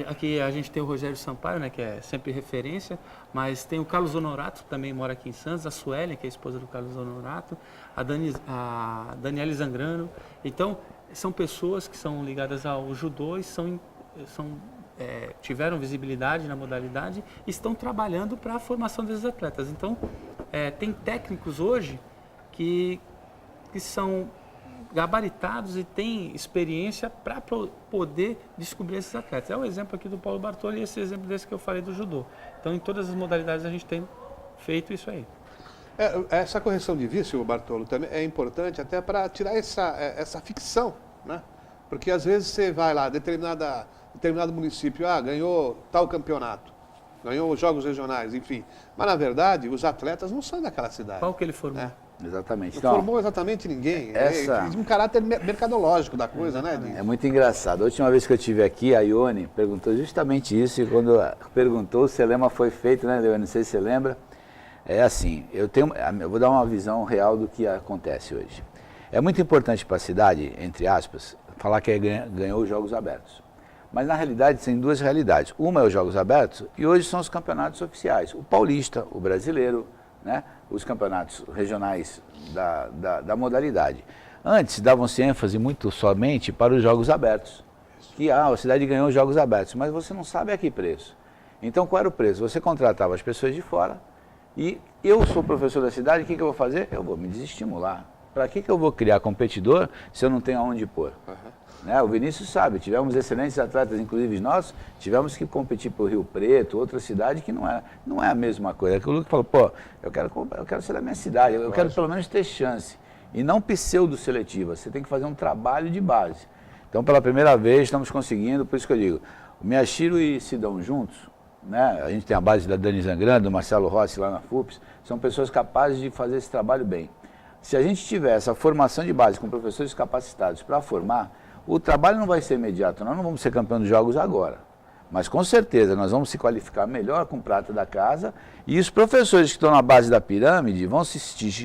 Aqui a gente tem o Rogério Sampaio, né, que é sempre referência, mas tem o Carlos Honorato, que também mora aqui em Santos, a Suelen, que é a esposa do Carlos Honorato, a Daniele Zangrano. Então, são pessoas que são ligadas ao judô e tiveram visibilidade na modalidade e estão trabalhando para a formação desses atletas. Então, tem técnicos hoje que são gabaritados e têm experiência para poder descobrir esses atletas. É o exemplo aqui do Paulo Bartoli e esse exemplo desse que eu falei do judô. Então, em todas as modalidades a gente tem feito isso aí. Essa correção de vício, Bartolo, também é importante até para tirar essa ficção, né? Porque às vezes você vai lá, determinado município, ganhou tal campeonato, ganhou os jogos regionais, enfim. Mas na verdade, os atletas não são daquela cidade. Qual que ele formou? Exatamente. Não Então, formou exatamente ninguém. essa- É um caráter mercadológico da coisa, né? é muito engraçado. A última vez que eu estive aqui, a Ione perguntou justamente isso, e quando perguntou, o Celema foi feito, né, Ione? Não sei se você lembra. É assim, eu vou dar uma visão real do que acontece hoje. É muito importante para a cidade, entre aspas, falar que ganhou os Jogos Abertos. Mas na realidade tem duas realidades. Uma é os Jogos Abertos e hoje são os campeonatos oficiais. O paulista, o brasileiro, né? Os campeonatos regionais da modalidade. Antes davam-se ênfase muito somente para os Jogos Abertos. Que a cidade ganhou os Jogos Abertos, mas você não sabe a que preço. Então qual era o preço? Você contratava as pessoas de fora e eu sou professor da cidade, o que eu vou fazer? Eu vou me desestimular. Para que eu vou criar competidor se eu não tenho aonde pôr? Né? O Vinícius sabe, tivemos excelentes atletas, inclusive nós, tivemos que competir por Rio Preto, outra cidade que não é a mesma coisa. É que o Lucas falou, pô, eu quero ser da minha cidade, eu quero pelo menos ter chance. E não pseudo-seletiva, você tem que fazer um trabalho de base. Então, pela primeira vez, estamos conseguindo, por isso que eu digo, o Miyashiro e Sidão juntos, né? A gente tem a base da Dani Zangrande, do Marcelo Rossi lá na FUPS, são pessoas capazes de fazer esse trabalho bem. Se a gente tiver essa formação de base com professores capacitados para formar, o trabalho não vai ser imediato, nós não vamos ser campeão dos jogos agora. Mas com certeza nós vamos se qualificar melhor com prata da casa e os professores que estão na base da pirâmide vão ser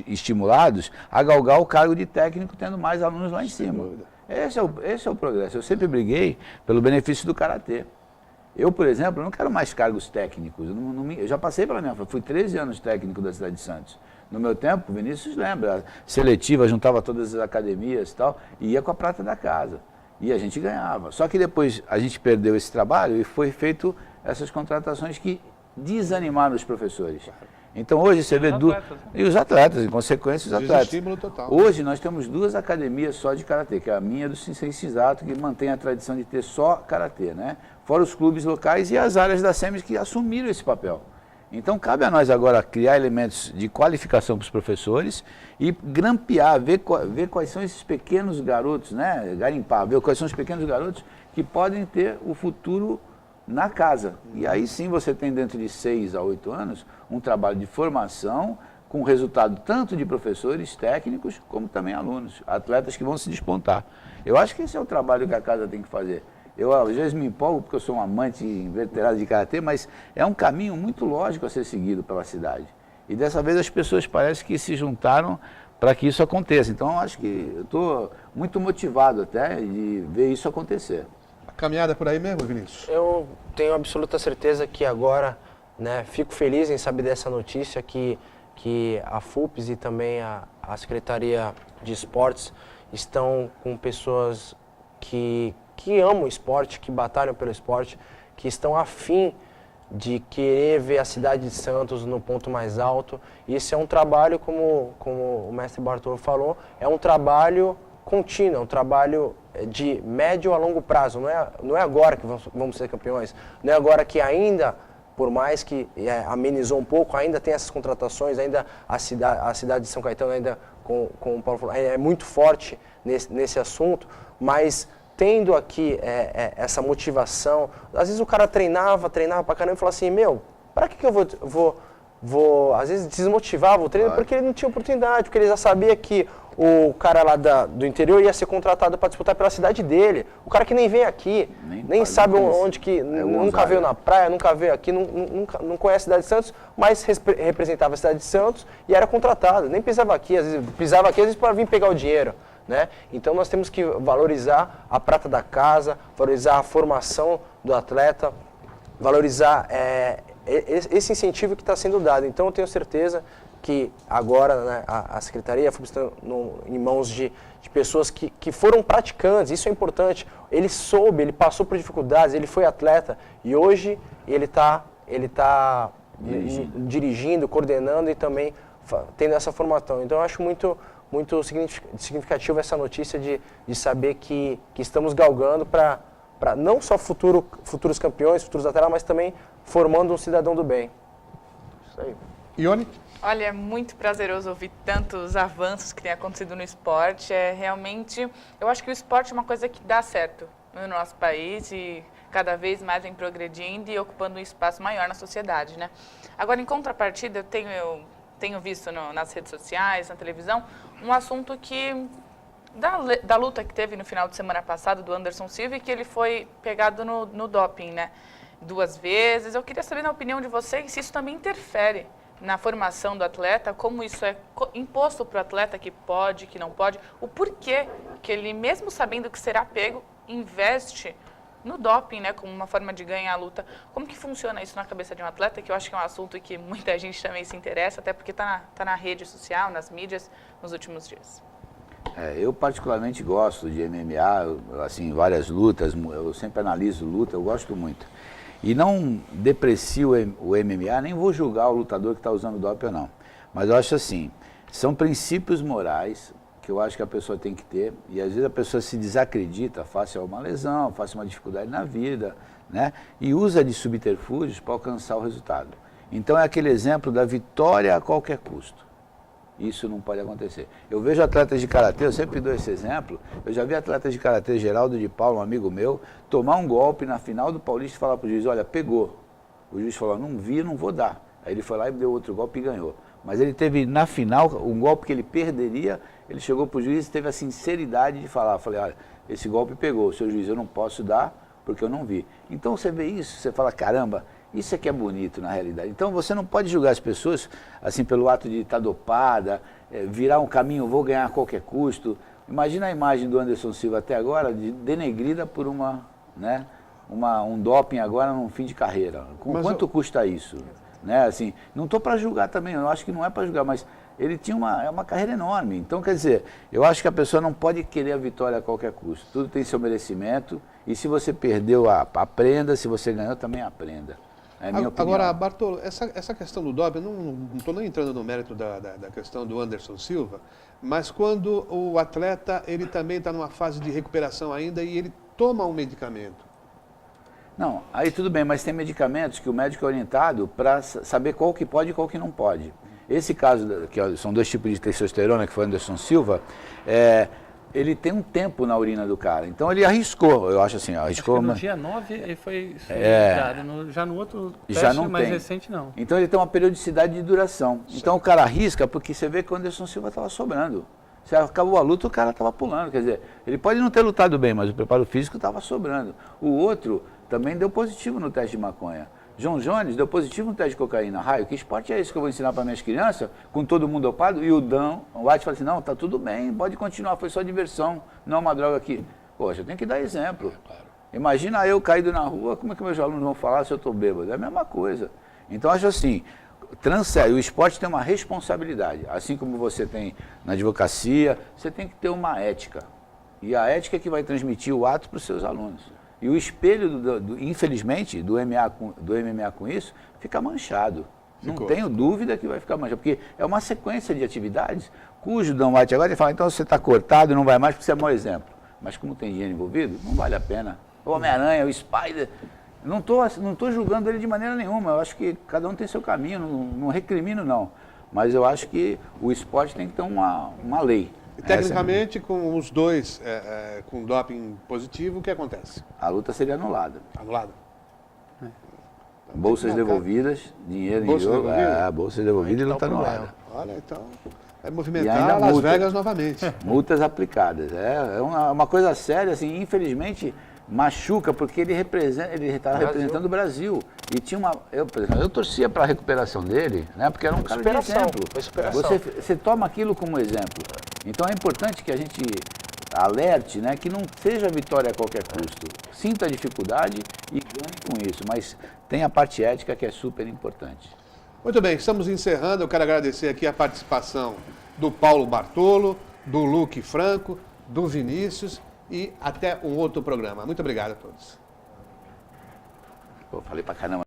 estimulados a galgar o cargo de técnico tendo mais alunos lá em cima. Esse é o progresso. Eu sempre briguei pelo benefício do karatê. Eu, por exemplo, não quero mais cargos técnicos. Eu já passei pela minha... Fui 13 anos técnico da cidade de Santos. No meu tempo, o Vinícius lembra, seletiva, juntava todas as academias e tal, e ia com a prata da casa. E a gente ganhava. Só que depois a gente perdeu esse trabalho e foi feito essas contratações que desanimaram os professores. Então hoje você vê... E os atletas, em consequência, os atletas. Desestímulo total. Hoje nós temos 2 academias só de karatê, que é a minha do Sensei Shizato, que mantém a tradição de ter só karatê, né? Fora os clubes locais e as áreas da SEMES que assumiram esse papel. Então cabe a nós agora criar elementos de qualificação para os professores e grampear, ver quais são esses pequenos garotos, né? Garimpar, ver quais são os pequenos garotos que podem ter o futuro na casa. E aí sim você tem dentro de 6 a 8 anos um trabalho de formação com resultado tanto de professores, técnicos, como também alunos, atletas que vão se despontar. Eu acho que esse é o trabalho que a casa tem que fazer. Eu às vezes me empolgo porque eu sou um amante inveterado de karatê, mas é um caminho muito lógico a ser seguido pela cidade. E dessa vez as pessoas parecem que se juntaram para que isso aconteça. Então eu acho que eu estou muito motivado até de ver isso acontecer. A caminhada por aí mesmo, Vinícius? Eu tenho absoluta certeza que agora, né, fico feliz em saber dessa notícia que a FUPS e também a Secretaria de Esportes estão com pessoas que amam o esporte, que batalham pelo esporte, que estão afim de querer ver a cidade de Santos no ponto mais alto. Isso é um trabalho, como o mestre Bartolo falou, é um trabalho contínuo, é um trabalho de médio a longo prazo. Não é agora que vamos ser campeões, não é agora que ainda, por mais que amenizou um pouco, ainda tem essas contratações, ainda a cidade de São Caetano, ainda com o Paulo falou, é muito forte nesse assunto, mas tendo aqui essa motivação, às vezes o cara treinava pra caramba e falava assim, para que eu vou às vezes desmotivava o treino, porque ele não tinha oportunidade, porque ele já sabia que o cara lá do interior ia ser contratado para disputar pela cidade dele. O cara que nem vem aqui, nem sabe onde que, nunca veio na praia, nunca veio aqui, não conhece a cidade de Santos, mas representava a cidade de Santos e era contratado. Nem pisava aqui, às vezes pisava aqui, às vezes para vir pegar o dinheiro. Né? Então nós temos que valorizar a prata da casa, valorizar a formação do atleta, valorizar esse incentivo que está sendo dado. Então eu tenho certeza que agora, né, a Secretaria está em mãos de pessoas que foram praticantes, isso é importante. Ele soube, ele passou por dificuldades, ele foi atleta e hoje ele está dirigindo, coordenando e também tendo essa formação. Então eu acho muito significativo essa notícia de saber que estamos galgando para não só futuros campeões, futuros atletas, mas também formando um cidadão do bem. Isso aí. Ione? Olha, é muito prazeroso ouvir tantos avanços que têm acontecido no esporte. Realmente, eu acho que o esporte é uma coisa que dá certo no nosso país e cada vez mais vem progredindo e ocupando um espaço maior na sociedade, né? Agora, em contrapartida, eu tenho visto nas redes sociais, na televisão, um assunto que da luta que teve no final de semana passado do Anderson Silva, e que ele foi pegado no doping, né? 2 vezes. Eu queria saber, na opinião de vocês, se isso também interfere na formação do atleta, como isso é imposto para o atleta, que pode, que não pode, o porquê que ele, mesmo sabendo que será pego, investe no doping, né, como uma forma de ganhar a luta. Como que funciona isso na cabeça de um atleta, que eu acho que é um assunto que muita gente também se interessa, até porque tá na rede social, nas mídias, nos últimos dias. Eu particularmente gosto de MMA, assim, várias lutas, eu sempre analiso luta, eu gosto muito. E não deprecio o MMA, nem vou julgar o lutador que está usando doping ou não. Mas eu acho assim, são princípios morais que eu acho que a pessoa tem que ter, e às vezes a pessoa se desacredita face a uma lesão, face a uma dificuldade na vida, né? E usa de subterfúgios para alcançar o resultado. Então é aquele exemplo da vitória a qualquer custo. Isso não pode acontecer. Eu vejo atletas de karatê, eu sempre dou esse exemplo, eu já vi atletas de karatê, Geraldo de Paulo, um amigo meu, tomar um golpe na final do Paulista e falar para o juiz, olha, pegou. O juiz falou, não vi, não vou dar. Aí ele foi lá e deu outro golpe e ganhou. Mas ele teve, na final, um golpe que ele perderia, ele chegou para o juiz e teve a sinceridade de falar, falei, olha, esse golpe pegou, seu juiz, eu não posso dar porque eu não vi. Então você vê isso, você fala, caramba, isso é que é bonito na realidade. Então você não pode julgar as pessoas assim pelo ato de estar dopada, virar um caminho, vou ganhar a qualquer custo. Imagina a imagem do Anderson Silva até agora, denegrida por um doping agora num fim de carreira. Quanto custa isso? Né? Assim, não estou para julgar também, eu acho que não é para julgar, mas ele tinha uma carreira enorme. Então, quer dizer, eu acho que a pessoa não pode querer a vitória a qualquer custo. Tudo tem seu merecimento, e se você perdeu, aprenda, se você ganhou, também aprenda. É a minha opinião. Agora, Bartolo, essa questão do doping, eu não estou nem entrando no mérito da questão do Anderson Silva, mas quando o atleta ele também está numa fase de recuperação ainda e ele toma um medicamento. Não, aí tudo bem, mas tem medicamentos que o médico é orientado para saber qual que pode e qual que não pode. Esse caso, que são 2 tipos de testosterona, que foi o Anderson Silva, ele tem um tempo na urina do cara. Então ele arriscou, eu acho assim, arriscou. Acho que no dia 9 ele foi retirado, já no outro teste já não mais tem. recente não. Então ele tem uma periodicidade de duração. Certo. Então o cara arrisca porque você vê que o Anderson Silva estava sobrando. Se acabou a luta, o cara estava pulando. Quer dizer, ele pode não ter lutado bem, mas o preparo físico estava sobrando. O outro também deu positivo no teste de maconha. João Jones deu positivo no teste de cocaína. Raio, que esporte é esse que eu vou ensinar para minhas crianças, com todo mundo dopado? E o White fala assim, não, tá tudo bem, pode continuar, foi só diversão, não é uma droga aqui. Poxa, eu tenho que dar exemplo. Imagina eu caído na rua, como é que meus alunos vão falar se eu estou bêbado? É a mesma coisa. Então, acho assim, o esporte tem uma responsabilidade. Assim como você tem na advocacia, você tem que ter uma ética. E a ética é que vai transmitir o ato para os seus alunos. E o espelho, infelizmente, do MMA com isso, fica manchado. Não tenho dúvida que vai ficar manchado, porque é uma sequência de atividades cujo Dan White agora ele fala, então você está cortado, não vai mais, porque você é mau exemplo. Mas como tem dinheiro envolvido, não vale a pena. O Homem-Aranha, o Spider, não tô julgando ele de maneira nenhuma, eu acho que cada um tem seu caminho, não recrimino não. Mas eu acho que o esporte tem que ter uma lei. E tecnicamente, com os dois com doping positivo, o que acontece? A luta seria anulada. Anulada? Bolsas devolvidas, dinheiro em jogo. Bolsas devolvidas e luta anulada. Olha, então, vai movimentar Las Vegas novamente. Multas aplicadas. É uma coisa séria, assim, infelizmente machuca, porque ele estava representando o Brasil. E tinha eu torcia para a recuperação dele, né? Porque era um cara de exemplo. Você toma aquilo como exemplo. Então é importante que a gente alerte, né, que não seja vitória a qualquer custo. Sinta a dificuldade e ganhe com isso, mas tem a parte ética que é super importante. Muito bem, estamos encerrando. Eu quero agradecer aqui a participação do Paulo Bartolo, do Luque Franco, do Vinícius e até um outro programa. Muito obrigado a todos. Falei pra caramba.